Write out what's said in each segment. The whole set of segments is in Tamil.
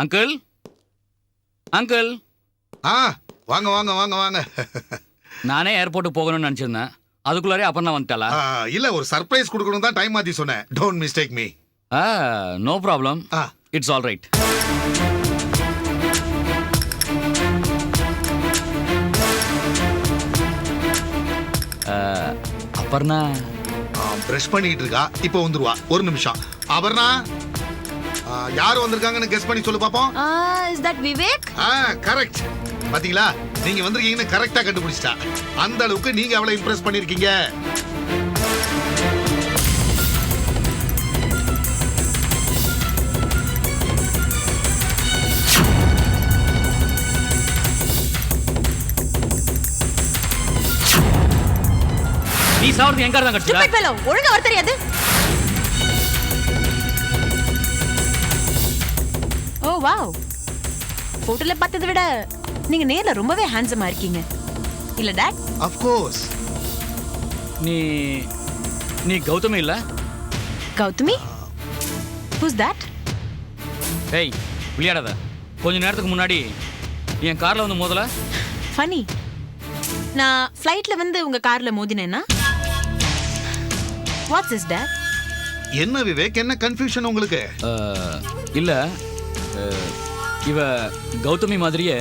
Uncle uncle. வாங்க வாங்க வாங்க வாங்க. நானே ஏர்போர்ட்டுக்கு போகணும்னு நினச்சிருந்தேன். அதுக்குள்ளாரே அப்புறம் வந்துட்டாளா? இல்ல ஒரு சர்ப்ரைஸ் கொடுக்கணும் தான் டைம் மாத்தி சொன்னேன். Don't mistake me. No problem. It's all right. Aparna brush பண்ணிட்டு இருக்கா. இப்போ வந்துருவா. ஒரு நிமிஷம். அபர்ணா யார் வந்திருக்காங்கன்னு கெஸ் பண்ணி சொல்லு பாப்போம். Is that Vivek? கரெக்ட். பாத்தீங்களா, நீங்க வந்திருக்கீங்கன்னு கரெக்டா கண்டுபிடிச்சிட்டா. அந்த அளவுக்கு நீங்க அவளை இம்ப்ரெஸ் பண்ணிருக்கீங்க. நீ சாவறது எங்க தான் கட்சியா? ஸ்டூபிட் ஃபெலோ, ஒழுங்கா வர தெரியாது. ஓ வாவ், போட்டோல பார்த்ததை விட நீங்க நேர்ல ரொம்பவே ஹேண்ட்ஸமா இருக்கீங்க. இல்ல டாட்? Of course. நீ கௌதமி இல்ல? கௌதமி? Who's that? ஏய் விளையாடாத. கொஞ்ச நேரத்துக்கு முன்னாடி என் கார்ல வந்து மோதல. ஃபனி. நான் ஃப்ளைட்ல வந்து உங்க கார்ல மோதினேனா? Watts this dot? என்ன விவேக், என்ன கன்ஃபியூஷன் உங்களுக்கு? இல்ல, இவ கௌதமி மாதிரியே.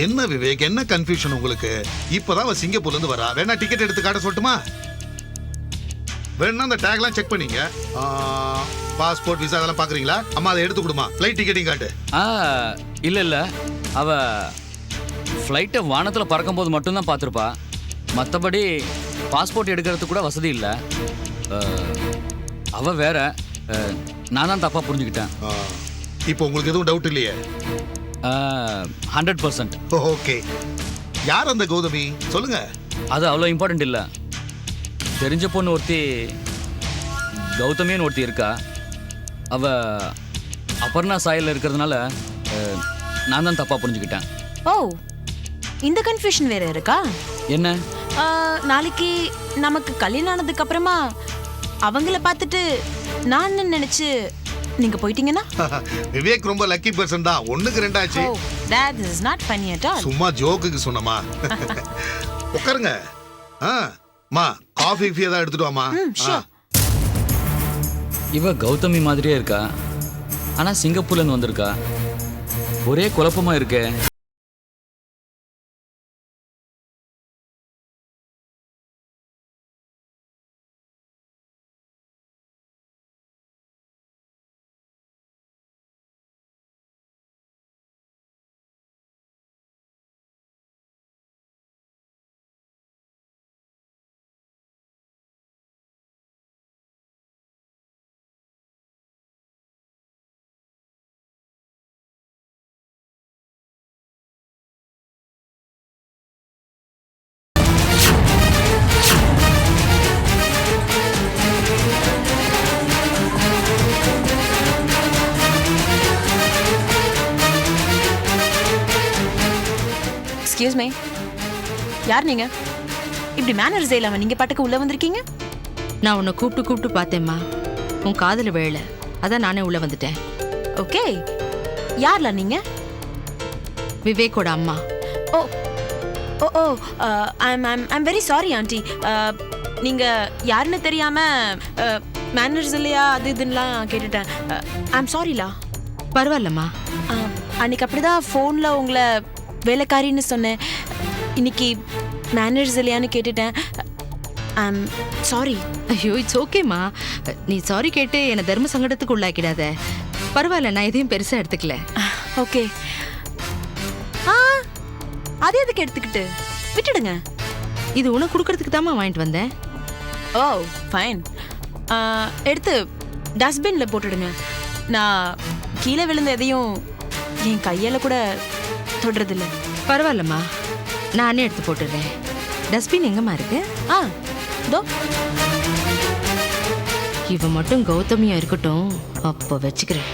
என்ன விவேக், என்ன கன்ஃபியூஷன் உங்களுக்கு? இப்பதான் அவ சிங்கப்பூர்ல இருந்து வரா. வேணா டிக்கெட் எடுத்து காட்ட சொல்லட்டுமா? வேணா அந்த டேக்லாம் செக் பண்ணீங்க. பாஸ்போர்ட் விசா அதெல்லாம் பாக்குறீங்களா? அம்மா அதை எடுத்து கொடுமா. ஃப்ளைட் டிக்கெட்டிங் காட்டு. இல்ல அவ ஃப்ளைட்டை வானத்துல பறக்கும் போது மட்டும்தான் பார்த்துருப்பா. மற்றபடி பாஸ்போர்ட் எடுக்கிறதுக்கு கூட வசதி இல்லை. அவ வேற, நான் தான் தப்பா புரிஞ்சுக்கிட்டேன். இப்போ உங்களுக்கு எதுவும் டவுட் இல்லையே? 100%. ஓகே. யார் அந்த கௌதமி சொல்லுங்க. அது அவ்வளோ இம்பார்ட்டன்ட் இல்லை. தெரிஞ்ச பொண்ணு ஒருத்தி கௌதமின்னு ஒருத்தி இருக்கா. அவ அபர்ணா சாயலில் இருக்கிறதுனால நான் தான் தப்பா புரிஞ்சுக்கிட்டேன். ஓ, இந்த கன்ஃபியூஷன் வேற இருக்கா? என்ன? நாளைக்கு நமக்கு கல்யாணம் ஆனதுக்கு அப்புறமா அவங்கள பார்த்துட்டு நான் நினைச்சு நீங்க போயிட்டீங்கன்னா? விவேக் ரொம்ப லக்கி பர்சன் தான். ஒண்ணுக்கு ரெண்டாச்சு. Oh, that is not funny at all. சும்மா ஜோக்குக்கு சொன்னமா. உட்காருங்க. மா காஃபி ஃபீ ஏதாவது எடுத்துட்டு வாமா. இவ கௌதமி மாதிரியே இருக்கா, ஆனா சிங்கப்பூர்ல இருந்து வந்திருக்கா. ஒரே குழப்பமா இருக்கே. எக்ஸ்கியூஸ் மீ, யார் நீங்க? இப்படி மேனர்ஸ் இல்லாம நீங்க பாட்டுக்கு உள்ள வந்திருக்கீங்க? நான் உன்னை கூப்பிட்டு பார்த்தேம்மா, உன் காதல வேலை, அதான் நானே உள்ள வந்துட்டேன். ஓகே, யார்ல நீங்க? விவேக்கோட அம்மா. ஓ ஓ ஓ ஐம் வெரி சாரி ஆண்டி. நீங்க யாருன்னு தெரியாம மேனர்ஸ் இல்லையா அது இதுன்னெலாம் கேட்டுட்டேன். ஐம் சாரிலா. பரவாயில்லம்மா. அன்னைக்கு அப்படிதான் ஃபோனில் உங்களை வேலைக்காரின்னு சொன்னேன். இன்னைக்கு மேனர்ஸ் இல்லையான்னு கேட்டுட்டேன். I'm sorry. ஐயோ, இட்ஸ் ஓகேம்மா. நீ சாரி கேட்டு என்னை தர்ம சங்கடத்துக்கு உள்ளாக்கிடாத. பரவாயில்ல, நான் எதையும் பெருசாக எடுத்துக்கல. ஓகே. அதே எதுக்கு எடுத்துக்கிட்டு விட்டுடுங்க. இது உனக்கு கொடுக்கறதுக்கு தாம்மா வாங்கிட்டு வந்தேன். ஓ ஃபைன். எடுத்து டஸ்ட்பினில் போட்டுடுங்க. நான் கீழே விழுந்த எதையும் என் கையால் கூட தொடுறதில்ல. பரவாயில்லம்மா, நானே எடுத்து போட்டுடுறேன். டஸ்ட்பின் எங்கம்மா இருக்கு? தோ. இவ மட்டும் கௌதமியா இருக்கட்டும், அப்போ வச்சுக்கிறேன்.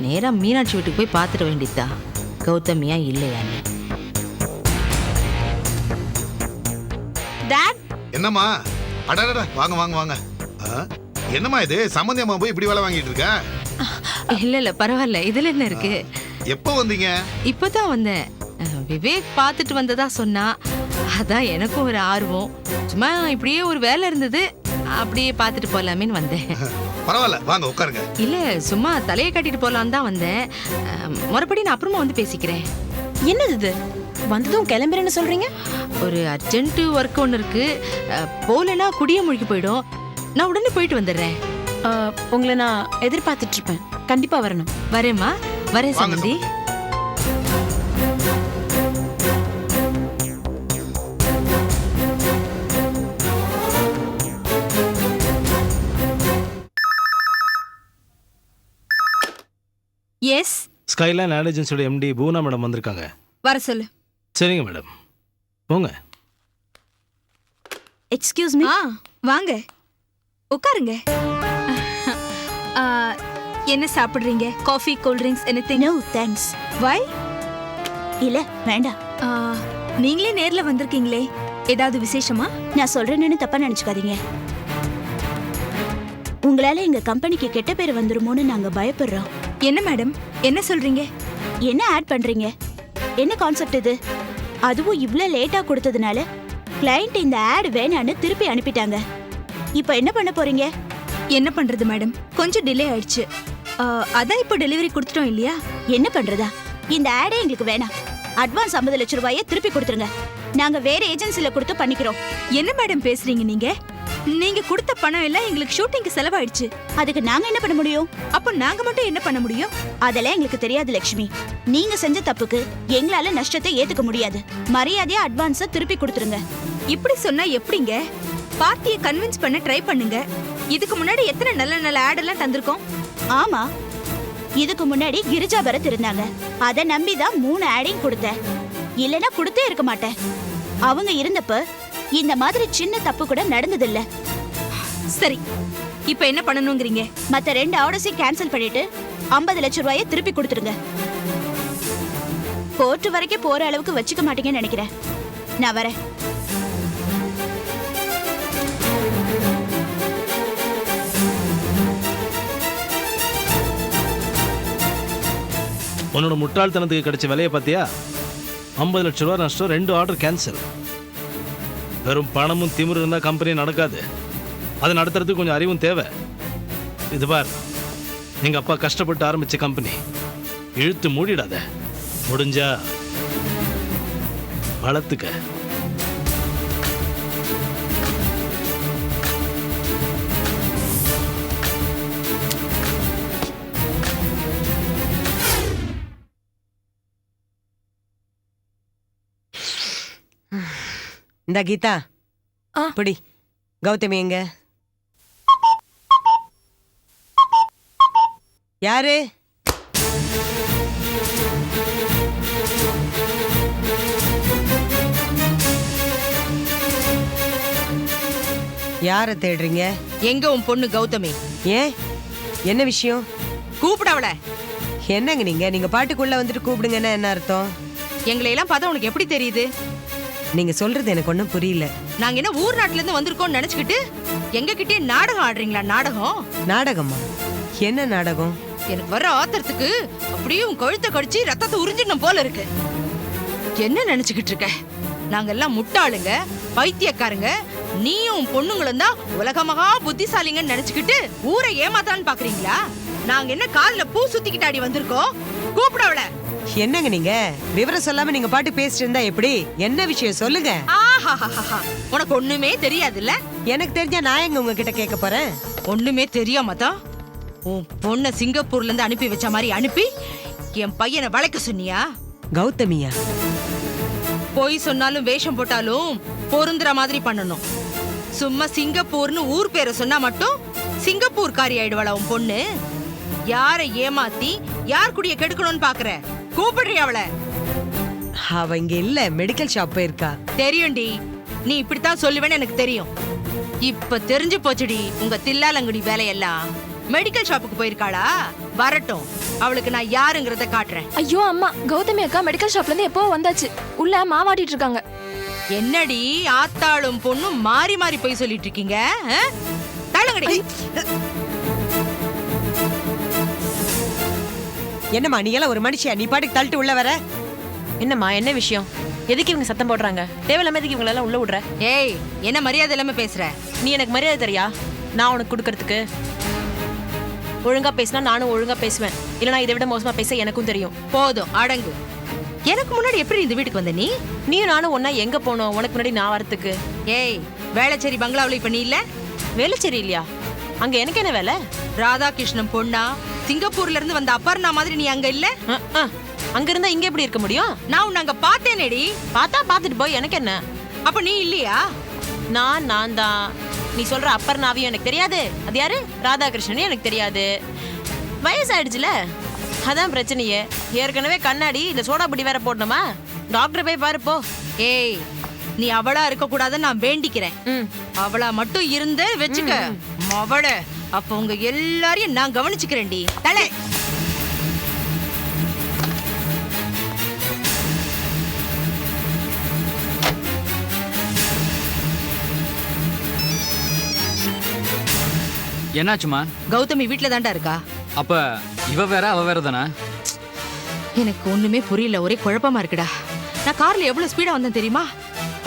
நேராக மீனாட்சி வீட்டுக்கு போய் பார்த்துட வேண்டியதா கௌதமியா இல்லையான்னு. டாட். என்னம்மா? அடடடா, வாங்க வாங்க வாங்க. என்னம்மா இது, சம்மந்தியம்மா போய் இப்படி வேலை வாங்கிட்டு இருக்க? இல்ல பரவாயில்ல, இதுல என்ன இருக்கு? எப்போ வந்தீங்க? இப்பதான் வந்தேன். விவேக் பார்த்துட்டு வந்ததா சொன்னா, அதான் எனக்கும் ஒரு ஆர்வம். சும்மா இப்படியே ஒரு வேலை இருந்தது, அப்படியே பார்த்துட்டு போலாமேன்னு வந்தேன். பரவாயில்ல, வாங்க உட்காருங்க. இல்ல, சும்மா தலையை கட்டிட்டு போலான்னு தான் வந்தேன். மறுபடியும் நான் அப்புறமா வந்து பேசிக்கிறேன். என்னது இது? வந்ததும் கிளம்புறேன்னு சொல்றீங்க? ஒரு அர்ஜென்ட் ஒர்க் ஒன்று இருக்கு. போலனா குடிய முழுகி போயிடும். நான் உடனே போயிட்டு வந்துடுறேன். உங்களை நான் எதிர்பார்த்துட்டு இருப்பேன். கண்டிப்பா வரணும். வரேம்மா, வரேன் வாங்க சம்பந்தி. எஸ், ஸ்கைலைன் ஆட் ஏஜென்சியோட எம்டி பூனா மேடம் வந்திருக்காங்க. வர சொல்லு. சரிங்க மேடம், போங்க. Excuse me. வாங்க, உட்காருங்க. என்ன சாப்பிடுறீங்க? Coffee, cool drinks, anything? No thanks. Why? இல்ல வேண்டாம். நீங்களே நேர்ல வந்திருக்கீங்களே, ஏதாவது விசேஷமா? நான் சொல்றேன்னு தப்பா நினைச்சுக்காதீங்க. உங்களால எங்க கம்பெனிக்கு கெட்ட பேர் வந்துருமோன்னு நாங்க பயப்படுறோம். என்ன மேடம், என்ன சொல்றீங்க? என்ன ஆட் பண்றீங்க? என்ன கான்செப்ட் இது? அதுவும் இவ்ளோ லேட்டா கொடுத்ததுனால கிளையண்ட் இந்த ஆட் வேணான்னு திருப்பி அனுப்பிட்டாங்க. இப்போ என்ன பண்ண போறீங்க? என்ன பண்றது மேடம், கொஞ்சம் டிலே ஆயிடுச்சு. அதான் இப்போ டெலிவரி கொடுத்துட்டோம் இல்லையா? என்ன பண்றதா? இந்த ஆடே எங்களுக்கு வேணாம். அட்வான்ஸ் 50 லட்சம் ரூபாயை திருப்பி கொடுத்துருங்க. நாங்க வேற ஏஜென்சில கொடுத்து பண்ணிக்கிறோம். என்ன மேடம் பேசுறீங்க நீங்க? நீங்க கொடுத்த பணம் எல்லாம் எங்களுக்கு ஷூட்டிங்க்கு செலவாயிடுச்சு. அதுக்கு நாங்க என்ன பண்ண முடியும்? அப்போ நாங்க மட்டும் என்ன பண்ண முடியும்? அதெல்லாம் எங்களுக்கு தெரியாது லட்சுமி. நீங்க செஞ்ச தப்புக்கு எங்களால நஷ்டத்தை ஏத்துக்க முடியாது. மரியாதையா அட்வான்ஸ திருப்பி கொடுத்துருங்க. இப்படி சொன்னா எப்படிங்க? பார்ட்டியை கன்வின்ஸ் பண்ண ட்ரை பண்ணுங்க. இதுக்கு முன்னாடி எத்தனை நல்ல நல்ல ஆட் எல்லாம் தந்திருக்கோம். ஆமா, இதுக்கு முன்னாடி கிரிஜா பரத் இருந்தாங்க. அத நம்பி தான் 3 ஆடையும் கொடுத்தேன். இல்லனா கொடுத்தே இருக்க மாட்டேன். அவங்க இருந்தப்ப இந்த மாதிரி சின்ன தப்பு கூட நடந்ததில்ல. சரி, இப்போ என்ன பண்ணணும்ங்கறீங்க? மத்த 2 ஆர்டர்ஸையும் கேன்சல் பண்ணிட்டு 50 லட்சம் ரூபாயை திருப்பி கொடுத்துருங்க. கோர்ட் வரைக்கும் போற அளவுக்கு வச்சுக்க மாட்டீங்கன்னு நினைக்கிறேன். நான் வரேன். உன்னோட முட்டாள்தனத்துக்கு கிடைச்ச விலையை பார்த்தியா? 50 லட்ச ரூபா நஷ்டம், 2 ஆர்டர் கேன்சல். வெறும் பணமும் திமிரு இருந்தால் கம்பெனி நடக்காது. அது நடத்துறதுக்கு கொஞ்சம் அறிவும் தேவை. இது பார், எங்கள் அப்பா கஷ்டப்பட்டு ஆரம்பித்த கம்பெனி. இழுத்து மூடிடாத. முடிஞ்சா வளர்த்துக்க. இந்த கீதா, புடி. கௌதமி எங்க? யாரு? யார தேடுறீங்க? எங்க உன் பொண்ணு கௌதமி? ஏன், என்ன விஷயம்? கூப்பிட அவள. என்னங்க நீங்க பாட்டுக்குள்ள வந்துட்டு கூப்பிடுங்கன்னா என்ன அர்த்தம்? எங்களை எல்லாம் பார்த்தா உனக்கு எப்படி தெரியுது? நீங்க சொல்றது எனக்கு ஒன்றும் புரியல. நாங்க என்ன ஊர் நாட்டுல இருந்து வந்திருக்கோம்னு நினைச்சுக்கிட்டு எங்க கிட்டே நாடகம் ஆடுறீங்களா? நாடகம்? நாடகமா? என்ன நாடகம்? எனக்கு வர ஆத்திரத்துக்கு அப்படியே உன் கழுத்தை கடிச்சு ரத்தத்தை உறிஞ்சிடணும் போல இருக்கு. என்ன நினைச்சுக்கிட்டு இருக்க? நாங்க எல்லாம் முட்டாளுங்க, பைத்தியக்காரங்க. நீயும் பொண்ணுங்களும் தான் உலக மகா புத்திசாலிங்கன்னு நினைச்சுக்கிட்டு ஊரை ஏமாத்தான்னு பாக்குறீங்களா? நாங்க என்ன கால்ல பூ சுத்திக்கிட்டாடி வந்திருக்கோம்? கூப்பிடவள. என்னங்க நீங்க விவரம் சொல்லாம நீங்க பாட்டு பேசிட்டு இருந்தா எப்படி? என்ன விஷயம் சொல்லுங்க. உனக்கு ஒண்ணுமே தெரியாதுல்ல? எனக்கு தெரிஞ்சா நான் எங்க உங்ககிட்ட கேட்க போறேன்? ஒண்ணுமே தெரியாம தான் உன் பொண்ணை சிங்கப்பூர்ல இருந்து அனுப்பி வச்ச மாதிரி அனுப்பி என் பையனை வளைக்க சொன்னியா? கௌதமியா? போய் சொன்னாலும் வேஷம் போட்டாலும் பொருந்துற மாதிரி பண்ணணும். சும்மா சிங்கப்பூர்னு ஊர் பேரை சொன்னா மட்டும் சிங்கப்பூர் காரி ஆயிடுவாளா உன் பொண்ணு? யாரை ஏமாத்தி யார் குடிய கெடுக்கணும்னு பாக்குற? கூப்பிடுறியா அவளை? அவ இங்க இல்ல, மெடிக்கல் ஷாப் போயிருக்கா. தெரியும்டி, நீ இப்படித்தான் சொல்லுவேன்னு எனக்கு தெரியும். இப்ப தெரிஞ்சு போச்சுடி உங்க தில்லாலங்குடி வேலையெல்லாம். மெடிக்கல் ஷாப்புக்கு போயிருக்காளா? வரட்டும், அவளுக்கு நான் யாருங்கிறத காட்டுறேன். ஐயோ அம்மா, கௌதமி அக்கா மெடிக்கல் ஷாப்ல இருந்து எப்போ வந்தாச்சு. உள்ள மாவாட்டிட்டு இருக்காங்க. என்னடி ஆத்தாளும் பொண்ணும் மாறி மாறி போய் சொல்லிட்டு இருக்கீங்க? தள்ளுங்கடி. என்னம்மா நீ எல்லாம் ஒரு மனுஷியா? நீ பாட்டுக்கு தள்ளிட்டு உள்ள வர. என்னம்மா என்ன விஷயம்? எதுக்கு இவங்க சத்தம் போடுறாங்க? தேவையில்லாம எதுக்கு இவங்க எல்லாம் உள்ள விடுற? ஏய், என்ன மரியாதை இல்லாம பேசுற? நீ எனக்கு மரியாதை தெரியா நான் உனக்கு கொடுக்கறதுக்கு? ஒழுங்கா பேசினா நானும் ஒழுங்கா பேசுவேன், இல்லனா இதை விட மோசமா பேச எனக்கும் தெரியும். போதும் அடங்கு. எனக்கு முன்னாடி எப்படி இந்த வீட்டுக்கு வந்த நீ? நீயும் நானும் ஒன்னா எங்க போனோம் உனக்கு முன்னாடி நான் வரத்துக்கு? ஏய், வேளச்சேரி பங்களாவுல இப்ப நீ இல்ல? வேலைச்சேரி இல்லையா? அங்க எனக்கு என்ன வேலை? ராதாகிருஷ்ணன் பொண்ணா சிங்கப்பூர்ல இருந்து வந்த அப்பர்ணா மாதிரி நீ அங்க இல்ல? அங்க இருந்தா இங்க எப்படி இருக்க முடியும்? நான் உன்னை அங்க பார்த்தேனேடி. பார்த்தா பார்த்துட்டு போய் எனக்கு என்ன? அப்ப நீ இல்லையா? நான் தான். நீ சொல்ற அப்பர்ணாவையும் எனக்கு தெரியாது, அது யாரு ராதாகிருஷ்ணனையும் எனக்கு தெரியாது. வயசாயிடுச்சுல, அதான் பிரச்சனையே. ஏற்கனவே கண்ணாடி இந்த சோடா புடி வேற போடணுமா? டாக்டர் போய் பாரு போ. ஏய், நீ அவளா இருக்க கூடாதுன்னு நான் வேண்டிக்கிறேன். அவளா மட்டும் இருந்து வச்சுக்க அவள, அப்ப உங்க எல்லாரையும் நான் கவனிச்சுக்கிறேன்டி. தலை என்னாச்சுமா? கௌதமி வீட்ல தாண்டா இருக்கா. அப்ப இவ வேற அவ வேற தானே? எனக்கு ஒண்ணுமே புரியல, ஒரே குழப்பமா இருக்குடா. நான் கார்ல எவ்வளவு ஸ்பீடா வந்தேன் தெரியுமா?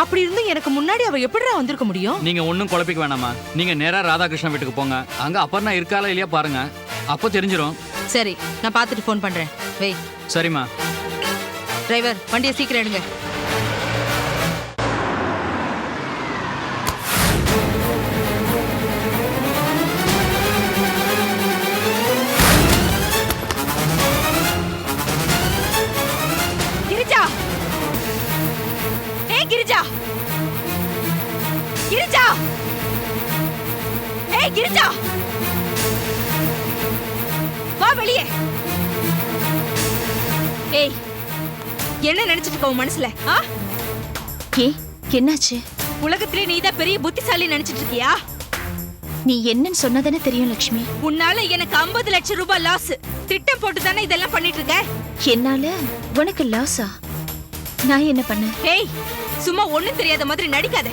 அப்படி இருந்து எனக்கு முன்னாடி அவ எப்படிடா வந்திருக்க முடியும்? நீங்க ஒன்னும் குழப்பிக்க வேணாமா. நீங்க நேரா ராதாகிருஷ்ணன் வீட்டுக்கு போங்க. அங்க அப்பர்ணா இருக்காளா இல்லையா பாருங்க, அப்போ தெரிஞ்சிரும். சரி, நான் பார்த்துட்டு ஃபோன் பண்றேன். வெய். சரிம்மா. டிரைவர், வண்டியை சீக்கிரம் எடுங்க. கிரிஜா, ஏய் கிரிஜா, கிரிஜா, ஏய் கிரிஜா, வா வெளியே. ஏய், என்ன நினைச்சிட்டு இருக்க உன் மனசுல? என்னாச்சு? உலகத்திலே நீதான் பெரிய புத்திசாலி நினைச்சிட்டு இருக்கியா? நீ என்னன்னு சொன்னதானே தெரியும் லட்சுமி. உன்னால எனக்கு 50 லட்சம் ரூபாய் லாஸ். திட்டம் போட்டு தானே இதெல்லாம் பண்ணிட்டு இருக்க. என்னால உனக்கு லாஸா? நான் என்ன பண்ண? ஏய், சும்மா ஒண்ணும் தெரியாத மாதிரி நடிக்காத.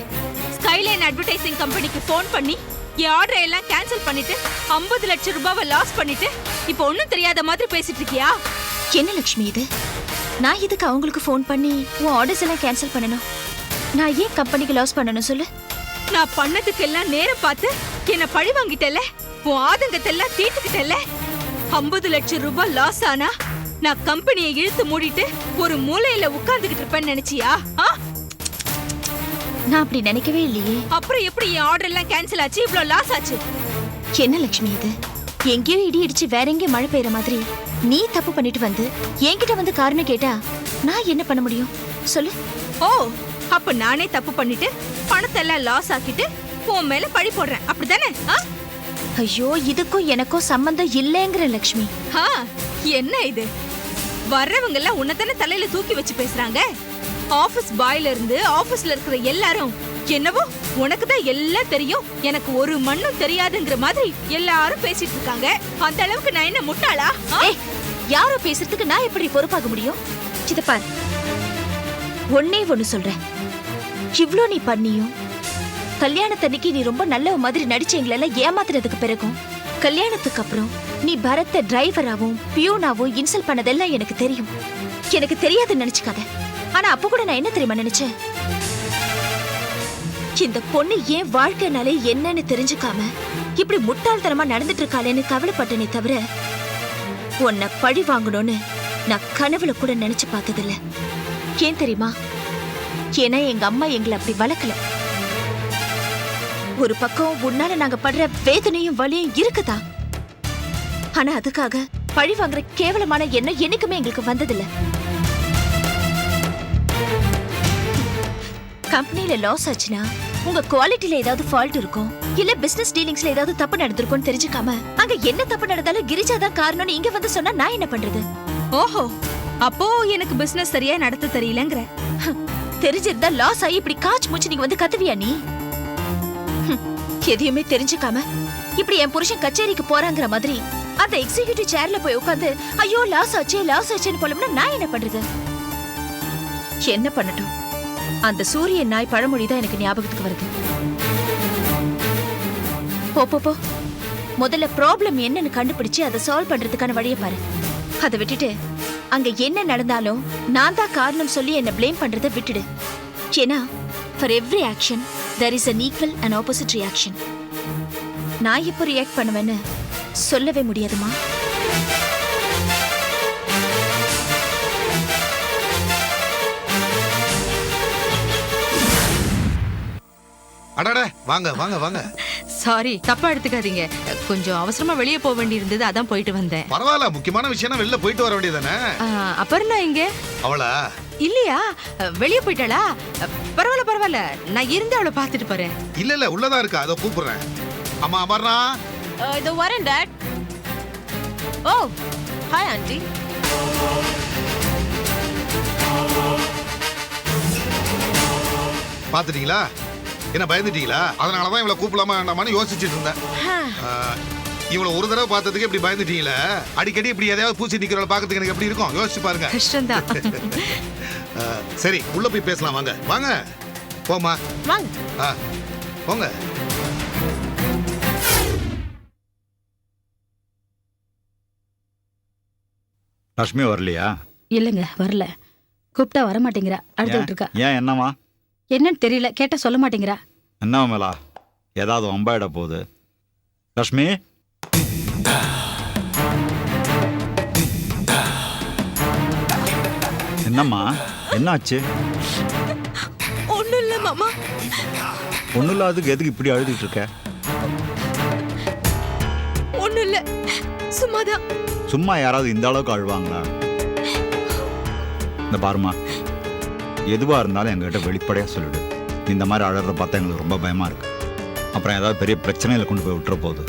ஸ்கைலைன் அட்வர்டைசிங் கம்பெனிக்கு ஃபோன் பண்ணி என் ஆர்டர் எல்லாம் கேன்சல் பண்ணிட்டு 50 லட்சம் ரூபாவை லாஸ் பண்ணிட்டு இப்போ ஒண்ணும் தெரியாத மாதிரி பேசிட்டு இருக்கியா? என்ன லட்சுமி இது? நான் இதுக்கு அவங்களுக்கு ஃபோன் பண்ணி உன் ஆர்டர்ஸ் எல்லாம் கேன்சல் பண்ணணும்? நான் ஏன் கம்பெனிக்கு லாஸ் பண்ணணும் சொல்லு? நான் பண்ணதுக்கெல்லாம் நேரம் பார்த்து என்ன பழி வாங்கிட்டல, உன் ஆதங்கத்தெல்லாம் தீர்த்துக்கிட்டல. 50 லட்சம் ரூபாய் லாஸ் ஆனா நான் கம்பெனியை இழுத்து மூடிட்டு ஒரு மூலையில உட்கார்ந்துகிட்டு இருப்பேன்னு நினைச்சியா? நான் அப்படி நினைக்கவே இல்லையே. அப்புறம் எப்படி என் ஆர்டர் எல்லாம் கேன்சல் ஆச்சு, இவ்ளோ லாஸ் ஆச்சு? என்ன லட்சுமி இது? எங்கேயோ இடி இடிச்சு வேற எங்கேயோ மழை பெய்யற மாதிரி நீ தப்பு பண்ணிட்டு வந்து என்கிட்ட வந்து காரணம் கேட்டா நான் என்ன பண்ண முடியும் சொல்லு? ஓ, அப்ப நானே தப்பு பண்ணிட்டு பணத்தை எல்லாம் லாஸ் ஆக்கிட்டு உன் மேல பழி போடுறேன், அப்படிதானே? ஐயோ, இதுக்கும் எனக்கும் சம்பந்தம் இல்லைங்கிற லட்சுமி. என்ன இது? வர்றவங்க எல்லாம் உன்னதானே தலையில தூக்கி வச்சு பேசுறாங்க. ஆபீஸ் பாய்ல இருந்து ஆபீஸ்ல இருக்கிற எல்லாரும் என்னவோ உனக்கு தான் எல்லாம் தெரியும், எனக்கு ஒரு மண்ணும் தெரியாதுங்கிற மாதிரி எல்லாரும் பேசிட்டு இருக்காங்க. அந்த அளவுக்கு நான் என்ன முட்டாளா? யாரோ பேசுறதுக்கு நான் எப்படி பொறுப்பாக முடியும்? இத பாரு, ஒன்னே ஒண்ணு சொல்றேன். இவ்ளோ நீ பண்ணியும் கல்யாணத்தன்னைக்கு நீ ரொம்ப நல்ல மாதிரி நடிச்சு எங்களெல்லாம் ஏமாத்துறதுக்கு பிறகும் கல்யாணத்துக்கு அப்புறம் நீ பரத்தை டிரைவராவும் பியூனாவும் இன்சல்ட் பண்ணதெல்லாம் எனக்கு தெரியும். எனக்கு தெரியாதுன்னு நினைச்சுக்காத. ஆனா அப்ப கூட நான் என்ன தெரியுமா நினைச்சேன்? இந்த பொண்ணு ஏன் வாழ்க்கைனாலே என்னன்னு தெரிஞ்சுக்காம இப்படி முட்டாள்தனமா நடந்துட்டு இருக்காளேன்னு கவலைப்பட்டனே தவிர உன்னை பழி வாங்கணும்னு நான் கனவுல கூட நினைச்சு பார்த்ததில்ல. ஏன் தெரியுமா? ஏன்னா எங்க அம்மா எங்களை அப்படி வளர்க்கல. ஒரு பக்கம் உன்னால நாங்க படுற வேதனையும் வலியும் இருக்குதா, ஆனா அதுக்காக பழி வாங்குற கேவலமான எண்ணம் என்னைக்குமே எங்களுக்கு வந்ததில்ல. கம்பெனில லாஸ் ஆச்சுன்னா உங்க குவாலிட்டில ஏதாவது ஃபால்ட் இருக்கும், இல்ல பிசினஸ் டீலிங்ஸ்ல ஏதாவது தப்பு நடந்திருக்கும்னு தெரிஞ்சுக்காம அங்க என்ன தப்பு நடந்தாலும் கிரிஜா தான் காரணம்னு இங்க வந்து சொன்னா நான் என்ன பண்றது? ஓஹோ, அப்போ எனக்கு பிசினஸ் சரியா நடத்த தெரியலங்கற. தெரிஞ்சிருந்தா லாஸ் ஆகி இப்படி காச்சு மூச்சு நீங்க வந்து கத்துவியா நீ? எதையுமே தெரிஞ்சுக்காம இப்படி என் புருஷன் கச்சேரிக்கு போறாங்கிற மாதிரி அந்த எக்ஸிகியூட்டிவ் சேர்ல போய் உட்காந்து ஐயோ லாஸ் ஆச்சுன்னு போலம்னா நான் என்ன பண்றது? என்ன பண்ணட்டும்? அந்த சூரியன் நாய் பழமொழி தான் எனக்கு ஞாபகத்துக்கு வருது. போ போ போ, முதல்ல ப்ராப்ளம் என்னன்னு கண்டுபிடிச்சு அதை சால்வ் பண்றதுக்கான வழியை பாரு. அதை விட்டுட்டு அங்க என்ன நடந்தாலும் நான் தான் காரணம் சொல்லி என்ன ப்ளேம் பண்றதை விட்டுடு. ஏன்னா for every action there is an equal and opposite reaction. நான் எப்போ ரியாக்ட் பண்ணுவேன்னு சொல்லவே முடியாதுமா. அடடே வாங்க வாங்க வாங்க. சாரி, தப்பா எடுத்துக்காதீங்க. கொஞ்சம் அவசரமா வெளியே போக வேண்டியிருந்தது, அதான் போயிட்டு வந்தேன். பரவாயில்ல, முக்கியமான விஷயம் வெளில போயிட்டு வர வேண்டியதானே. அபர்ணா இங்க அவளா? இல்லையா? வெளியே போயிட்டாளா? பரவாயில்ல பரவாயில்ல, நான் இருந்து அவளை பார்த்துட்டு போறேன். இல்ல உள்ளதான் இருக்கா, அதோ கூப்பிடுறேன். அம்மா அபர்ணா. இதோ வரேன் டாட். ஓ ஹாய் ஆண்டி. பாத்துட்டீங்களா? என்ன பயந்துட்டீங்களா? அதனாலதான் இவளை கூப்பிடலாமா வேண்டாமான்னு யோசிச்சுட்டு இருந்தேன். இவளை ஒரு தடவை பார்த்ததுக்கு இப்படி பயந்துட்டீங்களா? அடிக்கடி இப்படி எதையாவது பூச்சி நிக்கிறவளை பார்க்கறதுக்கு எனக்கு எப்படி இருக்கும் யோசிச்சு பாருங்க. கஷ்டம்தான். சரி, உள்ள போய் பேசலாம். வாங்க வாங்க போமா வாங்க. போங்க. லட்சுமி வரலையா? இல்லைங்க, வரல. கூப்பிட்டா வர மாட்டேங்கிறா, அழுதுகிட்டு இருக்கா. ஏன், என்னவா? என்னன்னு தெரியல, கேட்டா சொல்ல மாட்டேங்கிறா. என்ன மேலா, ஏதாவது வம்பாயிட போகுது. லட்சுமி, என்னம்மா, என்னாச்சு? ஒண்ணும் இல்ல மாமா. ஒன்றும் இல்லாததுக்கு எதுக்கு இப்படி அழுதுட்டு இருக்க? ஒண்ணும் இல்ல, சும்மாதான். சும்மா யாராவது இந்த அளவுக்கு அழுவாங்களா? இந்த பாருமா, எதுவாக இருந்தாலும் எங்ககிட்ட வெளிப்படையாக சொல்லிடு. இந்த மாதிரி அழகிறத பார்த்தா எங்களுக்கு ரொம்ப பயமாக இருக்கு. அப்புறம் ஏதாவது பெரிய பிரச்சனையில் கொண்டு போய் விட்டுற போகுது.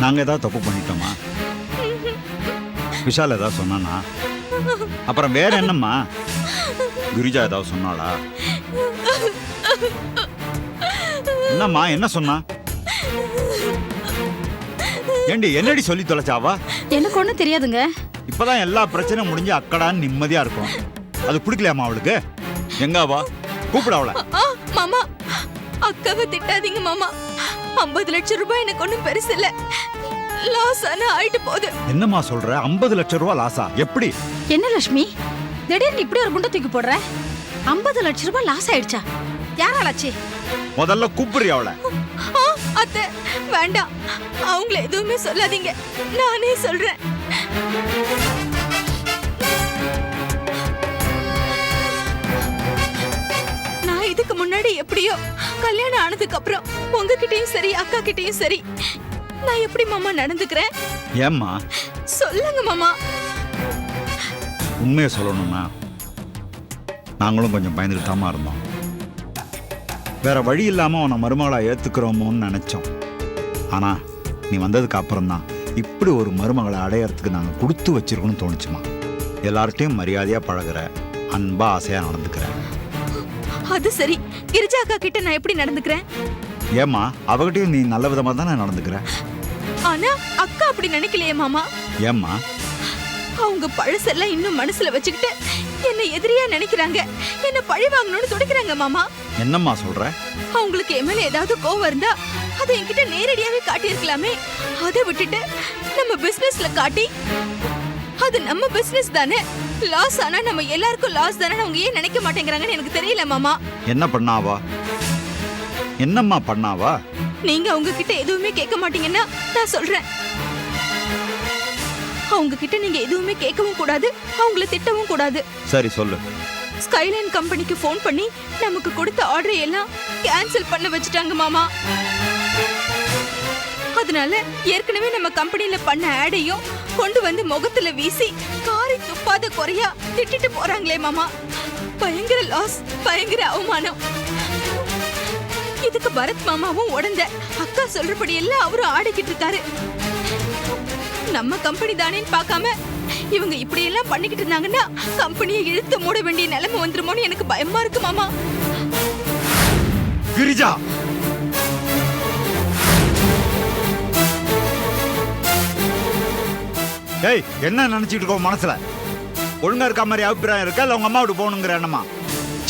நாங்கள் ஏதாவது தப்பு பண்ணிட்டோமா? விஷால் ஏதாவது சொன்னானா? அப்புறம் வேற என்னம்மா? கிரிஜா ஏதாவது சொன்னாளா? என்னம்மா, என்ன சொன்னா? ஏண்டி, என்னடி சொல்லி தொலைச்சாவா? எனக்கு ஒன்றும் தெரியாதுங்க. இப்பதான் எல்லா பிரச்சனையும் முடிஞ்சு அக்கடான்னு நிம்மதியா இருக்கும். அது பிடிக்கலையாமா அவளுக்கு? எங்காவா, கூப்பிட அவளை. மாமா, அக்காவை திட்டாதீங்க மாமா. 50 லட்சம் ரூபாய் எனக்கு ஒண்ணும் பெருசு இல்ல. லாஸ் ஆனா ஆயிட்டு போகுது. என்னம்மா சொல்ற? 50 லட்சம் ரூபாய் லாஸா? எப்படி? என்ன லட்சுமி, திடீர்னு இப்படி ஒரு குண்டை தூக்கி போடுற? 50 லட்சம் ரூபாய் லாஸ் ஆயிடுச்சா? யாராலாச்சு? முதல்ல கூப்பிடுறி அவளை. அத்தை வேண்டாம், அவங்கள எதுவுமே சொல்லாதீங்க, நானே சொல்றேன். நான் இதுக்கு முன்னாடி எப்படியோ கல்யாணம் ஆனதுக்கு அப்புறம் உங்ககிட்டயும் சரி அக்கா கிட்டயும் சரி நான் எப்படி மாமா நடந்துக்கிறேன்? ஏம்மா சொல்லுங்க மாமா. உண்மையை சொல்லணும்னா நாங்களும் கொஞ்சம் பயந்துட்டு தாமா இருந்தோம். வேற வழி இல்லாம உன்னை மருமகளா ஏத்துக்கிறோமோன்னு நினைச்சோம். ஆனா நீ வந்ததுக்கு அப்புறம் தான் இப்படி ஒரு மருமகளை அடையறதுக்கு நாங்கள் கொடுத்து வச்சிருக்கணும்னு தோணுச்சுமா. எல்லார்ட்டையும் மரியாதையா பழகுற, அன்பா ஆசையா நடந்துக்கிற. அது சரி, கிரிஜா அக்கா கிட்ட நான் எப்படி நடந்துக்கிறேன்? ஏம்மா, அவகிட்டையும் நீ நல்ல விதமா தானே நடந்துக்கிற. ஆனா அக்கா அப்படி நினைக்கலையே மாமா. ஏம்மா? அவங்க பழசெல்லாம் இன்னும் மனசுல வச்சுக்கிட்டு என்ன எதிரியா நினைக்கிறாங்க, என்ன பழி வாங்கணும்னு துடிக்கிறாங்க மாமா. என்னம்மா சொல்ற? அவங்களுக்கு என் மேல ஏதாவது கோவம் இருந்தா அதை என்கிட்ட நேரடியாவே காட்டியிருக்கலாமே. அதை விட்டுட்டு நம்ம பிசினஸ்ல காட்டி, அது நம்ம பிசினஸ் தானே, லாஸ் ஆனா நம்ம எல்லாருக்கும் லாஸ் தானே அவங்க ஏன் நினைக்க மாட்டேங்கிறாங்கன்னு எனக்கு தெரியல மாமா. என்ன பண்ணாவா? என்னம்மா பண்ணாவா? நீங்க அவங்க கிட்ட எதுவுமே கேட்க மாட்டீங்கன்னா நான் சொல்றேன். அவங்க கிட்ட நீங்க எதுவுமே கேட்கவும் கூடாது, அவங்கள திட்டவும் கூடாது. சரி சொல்லு. ஸ்கைலைன் கம்பெனிக்கு ஃபோன் பண்ணி நமக்கு கொடுத்த ஆர்டரை எல்லாம் கேன்சல் பண்ண வச்சுட்டாங்க மாமா. அதனால ஏற்கனவே நம்ம கம்பெனில பண்ண ஆடையும் கொண்டு வந்து முகத்துல வீசி காரி துப்பாத குறையா திட்டிட்டு போறாங்களே மாமா. பயங்கர லாஸ், பயங்கர அவமானம். இதுக்கு பரத் மாமாவும் உடந்த அக்கா சொல்றபடி எல்லாம் அவரும் ஆடிக்கிட்டு இருக்காரு. நம்ம கம்பெனி தானேன்னு பார்க்காம இவங்க இப்படி எல்லாம் பண்ணிக்கிட்டு இருந்தாங்கன்னா கம்பெனியை இழுத்து மூட வேண்டிய நிலைமை வந்துருமோன்னு எனக்கு பயமா இருக்கு மாமா. கிரிஜா, ஏய், என்ன நினைச்சிட்டு இருக்கோம் மனசுல? ஒழுங்கா இருக்க மாதிரி அபிப்பிராயம் இருக்கா இல்ல உங்க அம்மா விட்டு போகணுங்கிற எண்ணமா?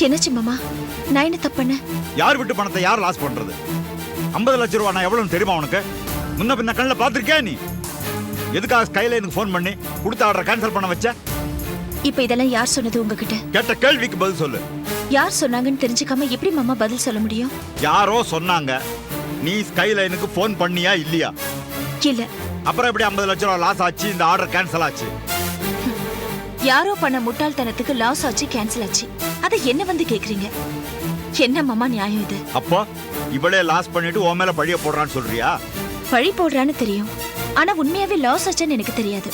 என்னச்சு மாமா, நான் என்ன தப்புன்னு? யார் விட்டு பணத்தை யார் லாஸ் பண்றது? 50 லட்சம் ரூபா நான் எவ்வளவு தெரியுமா உனக்கு? முன்ன பின்ன கண்ணில் பார்த்திருக்கே நீ? எதுக்காக ஸ்கைலைனுக்கு ஃபோன் பண்ணி கொடுத்த ஆர்டரை கேன்சல் பண்ண வச்ச? இப்ப இதெல்லாம் யார் சொன்னது உங்ககிட்ட? கேட்ட கேள்விக்கு பதில் சொல்லு. யார் சொன்னாங்கன்னு தெரிஞ்சுக்காம எப்படி மாமா பதில் சொல்ல முடியும்? யாரோ சொன்னாங்க. நீ ஸ்கைலைனுக்கு ஃபோன் பண்ணியா இல்லையா? இல்ல. அப்புறம் எப்படி 50 லட்சம் ரூபாய் லாஸ் ஆச்சு, இந்த ஆர்டர் கேன்சல் ஆச்சு? யாரோ பண்ண முட்டாள்தனத்துக்கு லாஸ் ஆச்சு, கேன்சல் ஆச்சு. அத என்ன வந்து கேக்குறீங்க? என்ன மாமா நியாயம் இது? அப்போ இவளே லாஸ் பண்ணிட்டு உன் மேல பழிய போடுறான்னு சொல்றியா? பழி போடுறான்னு தெரியும், ஆனா உண்மையாவே லாஸ் ஆச்சுன்னு எனக்கு தெரியாது.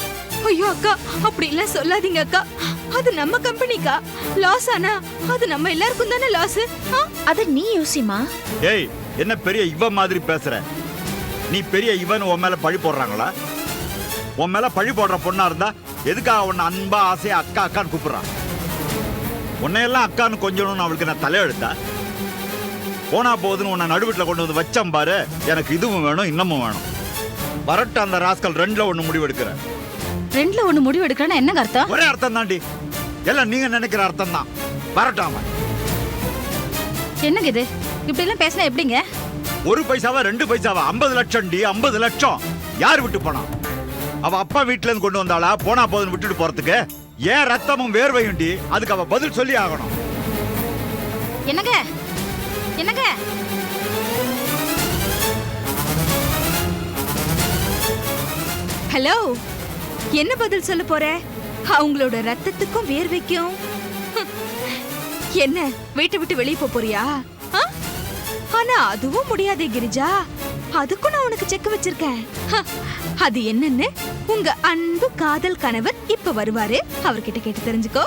ஐயோ அக்கா, அப்படி இல்ல சொல்லாதீங்க அக்கா. அது நம்ம கம்பெனிக்கா லாஸ் ஆனா அது நம்ம எல்லாருக்கும் தானே லாஸ். அத நீ யோசிமா. ஏய், என்ன பெரிய இவ மாதிரி பேசுற? நீ பெரிய இவன் உன் மேல பழி போடுறாங்களா? உன் மேல பழி போடுற பொண்ணா இருந்தா எதுக்காக உன்னை அன்பா ஆசையா அக்கா அக்கான்னு கூப்பிடுறான்? உன்னையெல்லாம் அக்கான்னு கொஞ்சணும்னு அவளுக்கு நான் தலையெழுத்தா? போனா போதுன்னு உன்னை நடுவீட்டுல கொண்டு வந்து வச்சம் பாரு. எனக்கு இதுவும் வேணும், இன்னமும் வேணும். வரட்டும் அந்த ராஸ்கல், ரெண்டுல ஒண்ணு முடிவு எடுக்கிறேன். ரெண்டுல ஒண்ணு முடிவு எடுக்கிறேன்னா என்னங்க அர்த்தம்? ஒரே அர்த்தம் தாண்டி, எல்லாம் நீங்க நினைக்கிற அர்த்தம் தான். வரட்டும் அவன். என்னங்க இது இப்படி எல்லாம் பேசினா எப்படிங்க? 1 பைசாவா 2 பைசாவா? 50 லட்சம் டி, 50 லட்சம். யார் விட்டு போனா? அவ அப்பா வீட்டுல இருந்து கொண்டு வந்தாளா? போனா போதுன்னு விட்டுட்டு போறதுக்கு? ஏன் ரத்தமும் வேர்வையும் டி, அதுக்கு அவ பதில் சொல்லி ஆகணும். என்னங்க என்னங்க ஹலோ, என்ன பதில் சொல்ல போற? அவங்களோட ரத்தத்துக்கும் வேர்வைக்கும் என்ன வீட்டை விட்டு வெளியே போறியா? ஆனா அதுவும் முடியாதே கிரிஜா. அதுக்கும் நான் உனக்கு செக் வச்சிருக்கேன். அது என்னன்னு உங்க அன்பு காதல் கணவர் இப்ப வருவாரு, அவர்கிட்ட கேட்டு தெரிஞ்சுக்கோ.